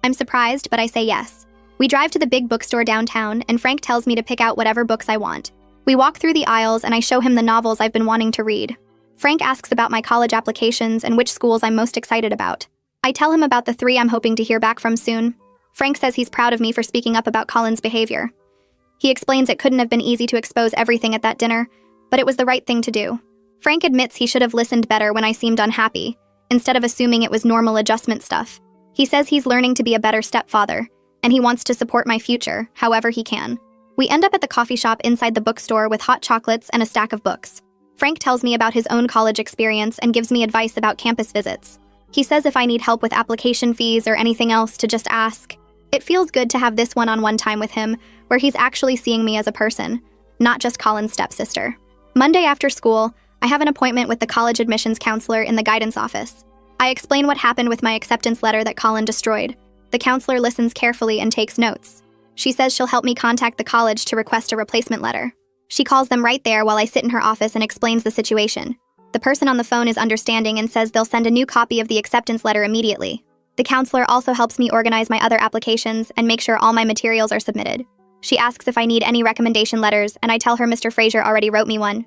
I'm surprised, but I say yes. We drive to the big bookstore downtown, and Frank tells me to pick out whatever books I want. We walk through the aisles, and I show him the novels I've been wanting to read. Frank asks about my college applications and which schools I'm most excited about. I tell him about the 3 I'm hoping to hear back from soon. Frank says he's proud of me for speaking up about Colin's behavior. He explains it couldn't have been easy to expose everything at that dinner, but it was the right thing to do. Frank admits he should have listened better when I seemed unhappy, instead of assuming it was normal adjustment stuff. He says he's learning to be a better stepfather, and he wants to support my future, however he can. We end up at the coffee shop inside the bookstore with hot chocolates and a stack of books. Frank tells me about his own college experience and gives me advice about campus visits. He says if I need help with application fees or anything else to just ask. It feels good to have this one-on-one time with him, where he's actually seeing me as a person, not just Colin's stepsister. Monday after school, I have an appointment with the college admissions counselor in the guidance office. I explain what happened with my acceptance letter that Colin destroyed. The counselor listens carefully and takes notes. She says she'll help me contact the college to request a replacement letter. She calls them right there while I sit in her office and explains the situation. The person on the phone is understanding and says they'll send a new copy of the acceptance letter immediately. The counselor also helps me organize my other applications and make sure all my materials are submitted. She asks if I need any recommendation letters, and I tell her Mr. Fraser already wrote me one.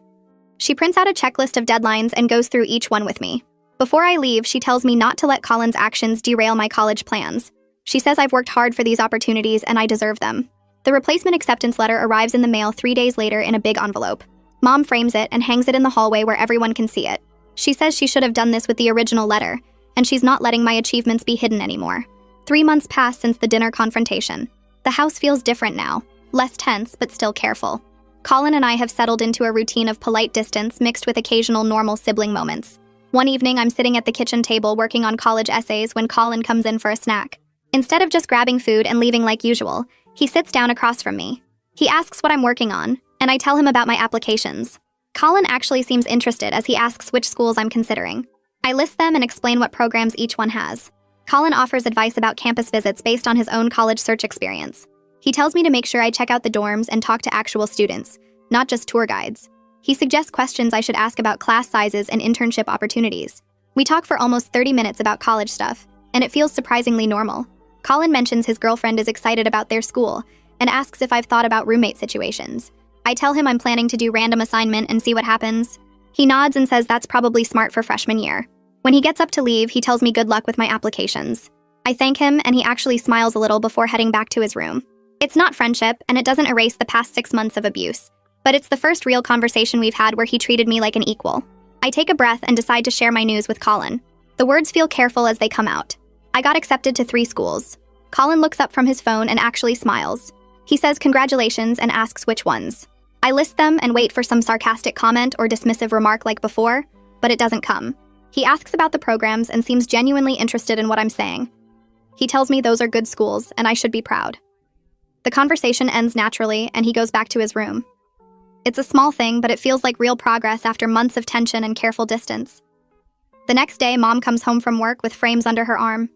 She prints out a checklist of deadlines and goes through each one with me. Before I leave, she tells me not to let Colin's actions derail my college plans. She says I've worked hard for these opportunities and I deserve them. The replacement acceptance letter arrives in the mail 3 days later in a big envelope. Mom frames it and hangs it in the hallway where everyone can see it. She says she should have done this with the original letter, and she's not letting my achievements be hidden anymore. 3 months pass since the dinner confrontation. The house feels different now, less tense but still careful. Colin and I have settled into a routine of polite distance mixed with occasional normal sibling moments. One evening, I'm sitting at the kitchen table working on college essays when Colin comes in for a snack. Instead of just grabbing food and leaving like usual, he sits down across from me. He asks what I'm working on, and I tell him about my applications. Colin actually seems interested as he asks which schools I'm considering. I list them and explain what programs each one has. Colin offers advice about campus visits based on his own college search experience. He tells me to make sure I check out the dorms and talk to actual students, not just tour guides. He suggests questions I should ask about class sizes and internship opportunities. We talk for almost 30 minutes about college stuff, and it feels surprisingly normal. Colin mentions his girlfriend is excited about their school and asks if I've thought about roommate situations. I tell him I'm planning to do random assignment and see what happens. He nods and says that's probably smart for freshman year. When he gets up to leave, he tells me good luck with my applications. I thank him, and he actually smiles a little before heading back to his room. It's not friendship, and it doesn't erase the past 6 months of abuse. But it's the first real conversation we've had where he treated me like an equal. I take a breath and decide to share my news with Colin. The words feel careful as they come out. I got accepted to 3 schools. Colin looks up from his phone and actually smiles. He says congratulations and asks which ones. I list them and wait for some sarcastic comment or dismissive remark like before, but it doesn't come. He asks about the programs and seems genuinely interested in what I'm saying. He tells me those are good schools and I should be proud. The conversation ends naturally and he goes back to his room. It's a small thing, but it feels like real progress after months of tension and careful distance. The next day, Mom comes home from work with frames under her arm.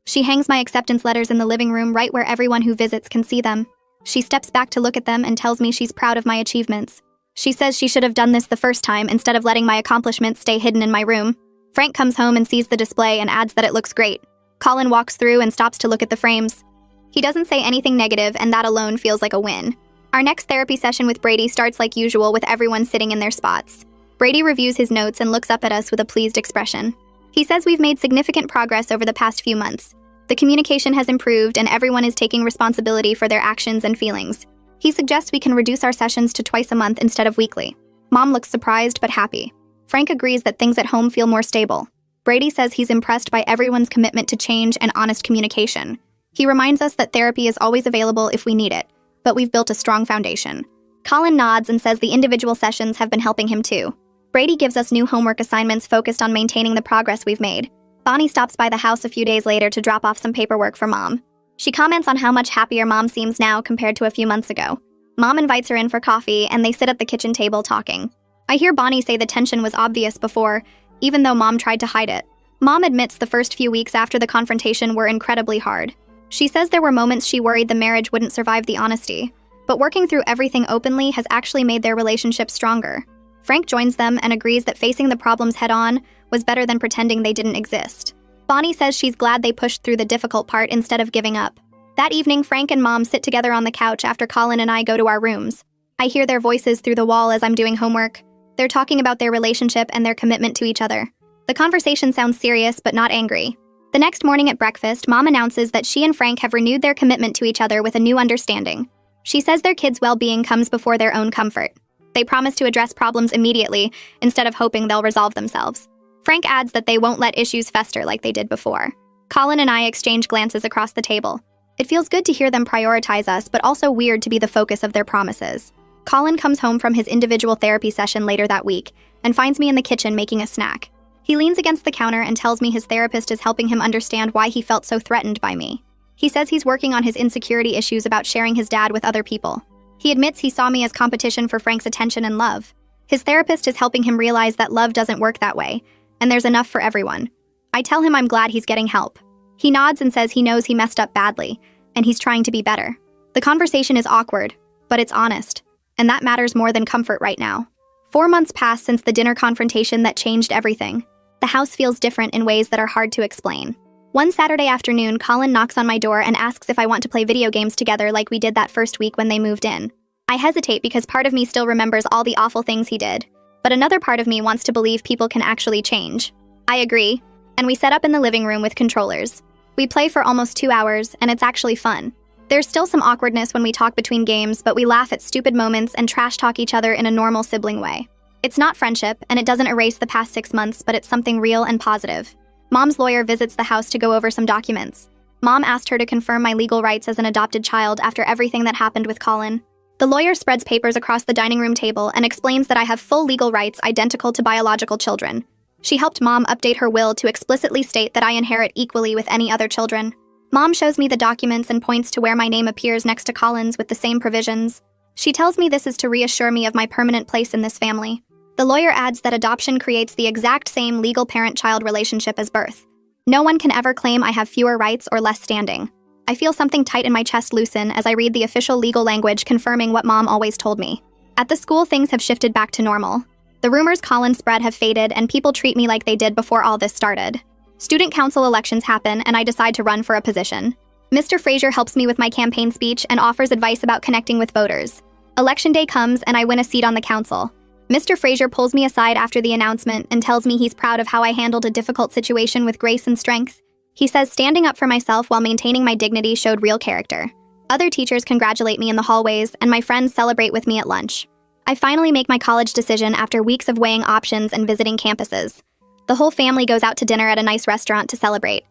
She hangs my acceptance letters in the living room right where everyone who visits can see them. She steps back to look at them and tells me she's proud of my achievements. She says she should have done this the first time instead of letting my accomplishments stay hidden in my room. Frank comes home and sees the display and adds that it looks great. Colin walks through and stops to look at the frames. He doesn't say anything negative, and that alone feels like a win. Our next therapy session with Brady starts like usual with everyone sitting in their spots. Brady reviews his notes and looks up at us with a pleased expression. He says we've made significant progress over the past few months. The communication has improved and everyone is taking responsibility for their actions and feelings. He suggests we can reduce our sessions to twice a month instead of weekly. Mom looks surprised but happy. Frank agrees that things at home feel more stable. Brady says he's impressed by everyone's commitment to change and honest communication. He reminds us that therapy is always available if we need it, but we've built a strong foundation. Colin nods and says the individual sessions have been helping him too. Brady gives us new homework assignments focused on maintaining the progress we've made. Bonnie stops by the house a few days later to drop off some paperwork for Mom. She comments on how much happier Mom seems now compared to a few months ago. Mom invites her in for coffee, and they sit at the kitchen table talking. I hear Bonnie say the tension was obvious before, even though Mom tried to hide it. Mom admits the first few weeks after the confrontation were incredibly hard. She says there were moments she worried the marriage wouldn't survive the honesty, but working through everything openly has actually made their relationship stronger. Frank joins them and agrees that facing the problems head-on was better than pretending they didn't exist. Bonnie says she's glad they pushed through the difficult part instead of giving up. That evening, Frank and Mom sit together on the couch after Colin and I go to our rooms. I hear their voices through the wall as I'm doing homework. They're talking about their relationship and their commitment to each other. The conversation sounds serious but not angry. The next morning at breakfast, Mom announces that she and Frank have renewed their commitment to each other with a new understanding. She says their kids' well-being comes before their own comfort. They promise to address problems immediately instead of hoping they'll resolve themselves. Frank adds that they won't let issues fester like they did before. Colin and I exchange glances across the table. It feels good to hear them prioritize us, but also weird to be the focus of their promises. Colin comes home from his individual therapy session later that week and finds me in the kitchen making a snack. He leans against the counter and tells me his therapist is helping him understand why he felt so threatened by me. He says he's working on his insecurity issues about sharing his dad with other people. He admits he saw me as competition for Frank's attention and love. His therapist is helping him realize that love doesn't work that way, and there's enough for everyone. I tell him I'm glad he's getting help. He nods and says he knows he messed up badly, and he's trying to be better. The conversation is awkward, but it's honest, and that matters more than comfort right now. 4 months pass since the dinner confrontation that changed everything. The house feels different in ways that are hard to explain. One Saturday afternoon, Colin knocks on my door and asks if I want to play video games together like we did that first week when they moved in. I hesitate because part of me still remembers all the awful things he did, but another part of me wants to believe people can actually change. I agree, and we set up in the living room with controllers. We play for almost 2 hours, and it's actually fun. There's still some awkwardness when we talk between games, but we laugh at stupid moments and trash talk each other in a normal sibling way. It's not friendship, and it doesn't erase the past 6 months, but it's something real and positive. Mom's lawyer visits the house to go over some documents. Mom asked her to confirm my legal rights as an adopted child after everything that happened with Colin. The lawyer spreads papers across the dining room table and explains that I have full legal rights identical to biological children. She helped Mom update her will to explicitly state that I inherit equally with any other children. Mom shows me the documents and points to where my name appears next to Colin's with the same provisions. She tells me this is to reassure me of my permanent place in this family. The lawyer adds that adoption creates the exact same legal parent-child relationship as birth. No one can ever claim I have fewer rights or less standing. I feel something tight in my chest loosen as I read the official legal language confirming what Mom always told me. At the school, things have shifted back to normal. The rumors Colin spread have faded, and people treat me like they did before all this started. Student council elections happen, and I decide to run for a position. Mr. Fraser helps me with my campaign speech and offers advice about connecting with voters. Election day comes and I win a seat on the council. Mr. Fraser pulls me aside after the announcement and tells me he's proud of how I handled a difficult situation with grace and strength. He says standing up for myself while maintaining my dignity showed real character. Other teachers congratulate me in the hallways, and my friends celebrate with me at lunch. I finally make my college decision after weeks of weighing options and visiting campuses. The whole family goes out to dinner at a nice restaurant to celebrate.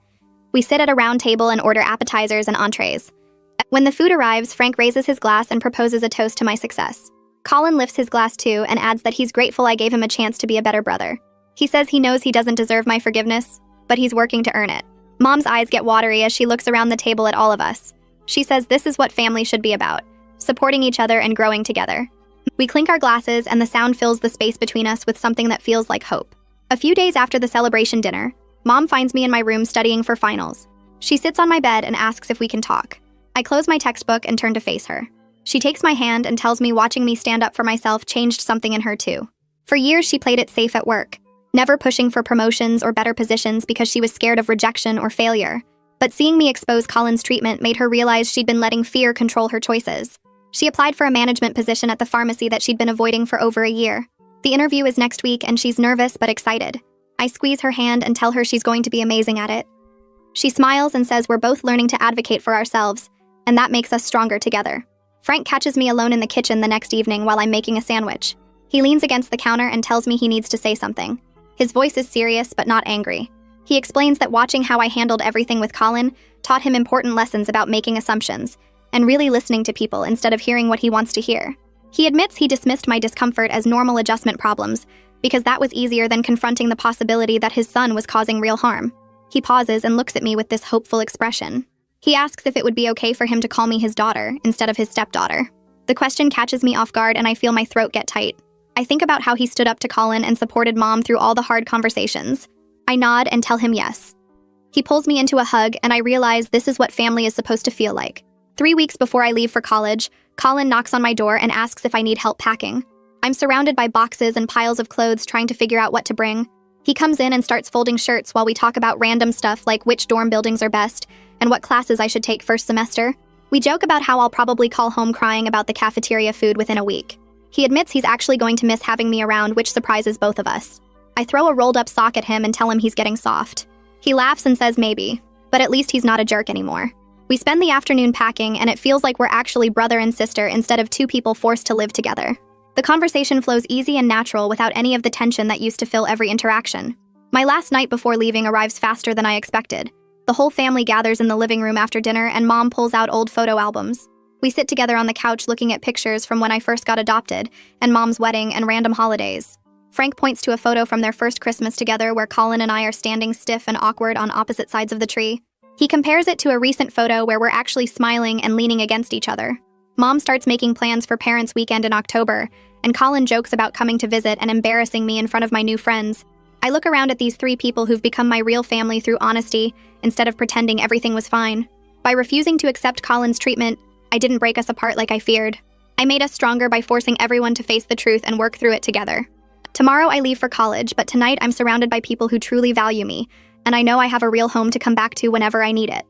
We sit at a round table and order appetizers and entrees. When the food arrives, Frank raises his glass and proposes a toast to my success. Colin lifts his glass too and adds that he's grateful I gave him a chance to be a better brother. He says he knows he doesn't deserve my forgiveness, but he's working to earn it. Mom's eyes get watery as she looks around the table at all of us. She says this is what family should be about, supporting each other and growing together. We clink our glasses and the sound fills the space between us with something that feels like hope. A few days after the celebration dinner, Mom finds me in my room studying for finals. She sits on my bed and asks if we can talk. I close my textbook and turn to face her. She takes my hand and tells me watching me stand up for myself changed something in her too. For years, she played it safe at work, never pushing for promotions or better positions because she was scared of rejection or failure. But seeing me expose Colin's treatment made her realize she'd been letting fear control her choices. She applied for a management position at the pharmacy that she'd been avoiding for over a year. The interview is next week and she's nervous but excited. I squeeze her hand and tell her she's going to be amazing at it. She smiles and says we're both learning to advocate for ourselves, and that makes us stronger together. Frank catches me alone in the kitchen the next evening while I'm making a sandwich. He leans against the counter and tells me he needs to say something. His voice is serious but not angry. He explains that watching how I handled everything with Colin taught him important lessons about making assumptions and really listening to people instead of hearing what he wants to hear. He admits he dismissed my discomfort as normal adjustment problems because that was easier than confronting the possibility that his son was causing real harm. He pauses and looks at me with this hopeful expression. He asks if it would be okay for him to call me his daughter instead of his stepdaughter. The question catches me off guard and I feel my throat get tight. I think about how he stood up to Colin and supported Mom through all the hard conversations. I nod and tell him yes. He pulls me into a hug and I realize this is what family is supposed to feel like. 3 weeks before I leave for college, Colin knocks on my door and asks if I need help packing. I'm surrounded by boxes and piles of clothes trying to figure out what to bring. He comes in and starts folding shirts while we talk about random stuff like which dorm buildings are best and what classes I should take first semester. We joke about how I'll probably call home crying about the cafeteria food within a week. He admits he's actually going to miss having me around, which surprises both of us. I throw a rolled-up sock at him and tell him he's getting soft. He laughs and says maybe, but at least he's not a jerk anymore. We spend the afternoon packing, and it feels like we're actually brother and sister instead of two people forced to live together. The conversation flows easy and natural without any of the tension that used to fill every interaction. My last night before leaving arrives faster than I expected. The whole family gathers in the living room after dinner, and Mom pulls out old photo albums. We sit together on the couch looking at pictures from when I first got adopted, and Mom's wedding and random holidays. Frank points to a photo from their first Christmas together where Colin and I are standing stiff and awkward on opposite sides of the tree. He compares it to a recent photo where we're actually smiling and leaning against each other. Mom starts making plans for Parents' Weekend in October, and Colin jokes about coming to visit and embarrassing me in front of my new friends. I look around at these 3 people who've become my real family through honesty instead of pretending everything was fine. By refusing to accept Colin's treatment, I didn't break us apart like I feared. I made us stronger by forcing everyone to face the truth and work through it together. Tomorrow I leave for college, but tonight I'm surrounded by people who truly value me, and I know I have a real home to come back to whenever I need it.